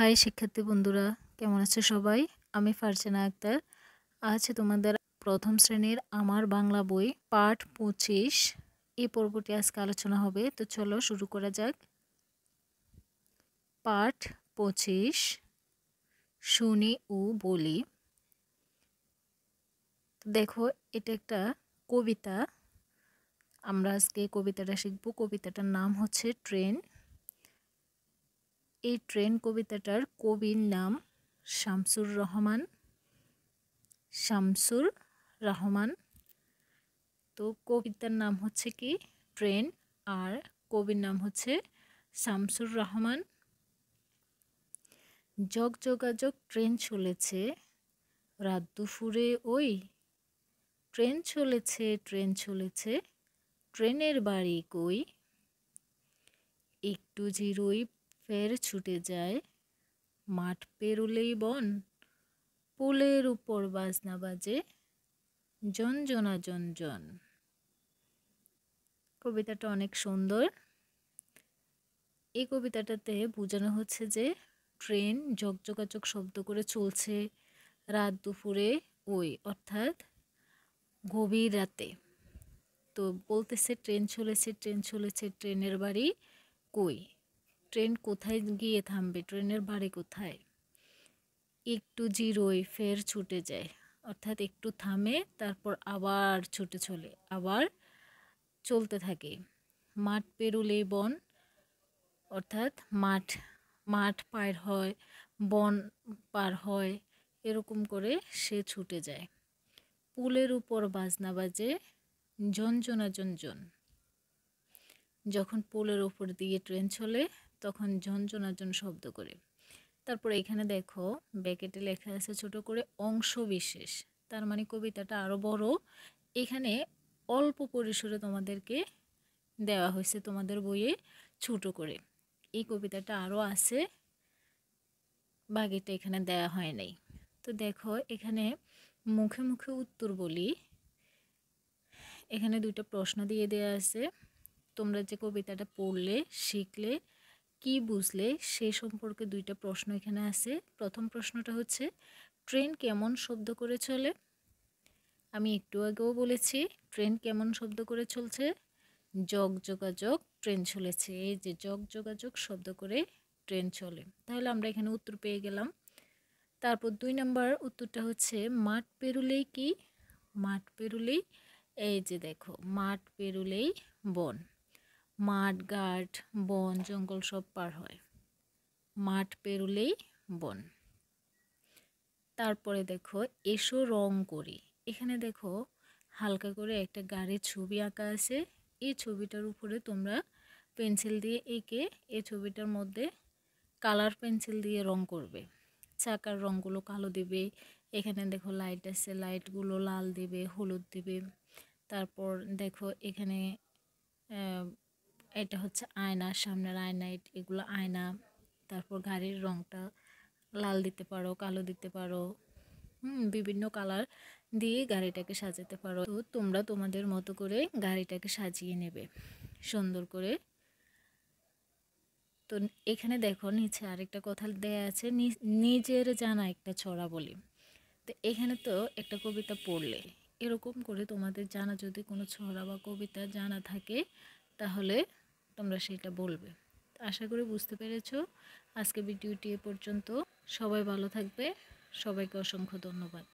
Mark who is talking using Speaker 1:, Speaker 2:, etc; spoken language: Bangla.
Speaker 1: হাই শিক্ষার্থী বন্ধুরা, কেমন আছো সবাই? আমি ফারজানা আক্তার। আজ তোমাদের প্রথম শ্রেণীর আমার বাংলা বই পাঠ 25 এই পর্বটি আজকে আলোচনা হবে। তো চলো শুরু করা যাক। পাঠ 25 শুনি ও বলি। দেখো, এটা একটা কবিতা। আমরা আজকে কবিতাটা শিখব। কবিতাটার নাম হচ্ছে ট্রেন। এই ট্রেন কবিতাটার কবির নাম শামসুর রহমান। তো কবিতার নাম হচ্ছে কি ট্রেন, আর কবির নাম হচ্ছে শামসুর রহমান। যোগাযোগ ট্রেন চলেছে রাত দুপুরে, ওই ট্রেন চলেছে ট্রেনের বাড়ি কই, একটু জিরোই ফের ছুটে যায়, মাঠ পেরুলেই বন, পোলের উপর বাজনা বাজে জনজনা জনজন। কবিতাটা অনেক সুন্দর। এই কবিতাটাতে বোঝানো হচ্ছে যে ট্রেন যোগাযোগ শব্দ করে চলছে রাত দুপুরে, ওই অর্থাৎ গভীর রাতে। তো বলতেছে ট্রেন চলেছে ট্রেনের বাড়ি কই, ট্রেন কোথায় গিয়ে থামবে, ট্রেনের বাড়ি কোথায়। একটু জিরোয় ফের ছুটে যায়, অর্থাৎ একটু থামে তারপর আবার ছুটে চলে, আবার চলতে থাকে। মাঠ পেরুলেই বন, অর্থাৎ মাঠ পার হয়, বন পার হয়, এরকম করে সে ছুটে যায়। পুলের উপর বাজনা বাজে জনজনা জনজন। যখন পুলের উপর দিয়ে ট্রেন চলে তখন ঝনঝনাঝন শব্দ করে। তারপর এখানে দেখো ব্র্যাকেটে লেখা আছে ছোট করে অংশ বিশেষ, তার মানে কবিতাটা আরো বড়। এখানে অল্প পরিসরে তোমাদেরকে দেওয়া হয়েছে তোমাদের বইয়ে ছোট করে। এই কবিতাটা আরো আছে, বাকিটা এখানে দেওয়া হয় নাই। তো দেখো এখানে মুখে মুখে উত্তর বলি। এখানে দুইটা প্রশ্ন দিয়ে দেওয়া আছে। তোমরা যে কবিতাটা পড়লে শিখলে কি বুঝলে সেই সম্পর্কে দুইটা প্রশ্ন এখানে আছে। প্রথম প্রশ্নটা হচ্ছে ট্রেন কেমন শব্দ করে চলে। আমি একটু আগেও বলেছি ট্রেন কেমন শব্দ করে চলছে, যোগাযোগ ট্রেন চলেছে। এই যে যোগাযোগ শব্দ করে ট্রেন চলে, তাহলে আমরা এখানে উত্তর পেয়ে গেলাম। তারপর 2 নম্বর উত্তরটা হচ্ছে মাঠ পেরুলেই কি, মাঠ পেরুলেই, এই যে দেখো মাঠ পেরুলেই বন, মাঠ ঘাট বন জঙ্গল সব পার হয়, মাঠ পেরুলেই বন। তারপরে দেখো এসো রং করি। এখানে দেখো হালকা করে একটা গাড়ির ছবি আঁকা আছে। এই ছবিটার উপরে তোমরা পেন্সিল দিয়ে এঁকে এই ছবিটার মধ্যে কালার পেন্সিল দিয়ে রং করবে। চাকার রঙগুলো কালো দিবে, এখানে দেখো লাইট আছে, লাইটগুলো লাল দিবে, হলুদ দিবে। তারপর দেখো এখানে এটা হচ্ছে আয়না, সামনের আয়না, এগুলো আয়না। তারপর গাড়ির রংটা লাল দিতে পারো, কালো দিতে পারো, বিভিন্ন কালার দিয়ে গাড়িটাকে সাজাতে পারো। তো তোমরা তোমাদের মতো করে গাড়িটাকে সাজিয়ে নেবে সুন্দর করে। তো এখানে দেখো নিচে আরেকটা কথা দেয়া আছে, নিজের জানা একটা ছড়া বলি। তো এখানে তো একটা কবিতা পড়লে এরকম করে তোমাদের জানা যদি কোনো ছড়া বা কবিতা জানা থাকে তাহলে তোমরা সেটা বলবে। আশা করি বুঝতে পেরেছো। আজকে ভিডিওটি এ পর্যন্ত। সবাই ভালো থাকবে, সবাইকে অসংখ্য ধন্যবাদ।